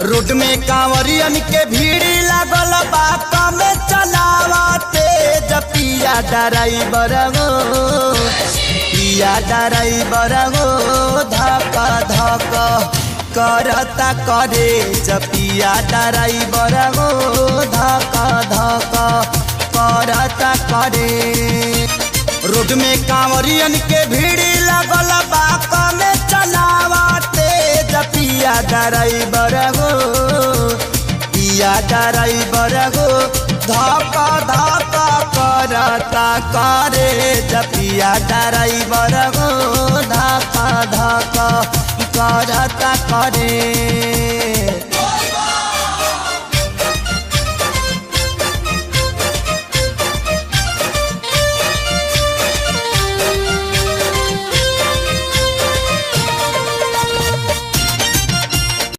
Road में कांवरियन के भीड़ लागल बा कम चलावते पिया ड्राइवर गो पिया ड्राइवर गो धक धक करता करे पिया ड्राइवर गो धक धक करता करे। रोड में कांवरियन के भीड़ लागल बा कम चलावते पिया ड्राइवर गो पिया ड्राइवर गो धक धक करता करे पिया ड्राइवर गो धक धक करता करे।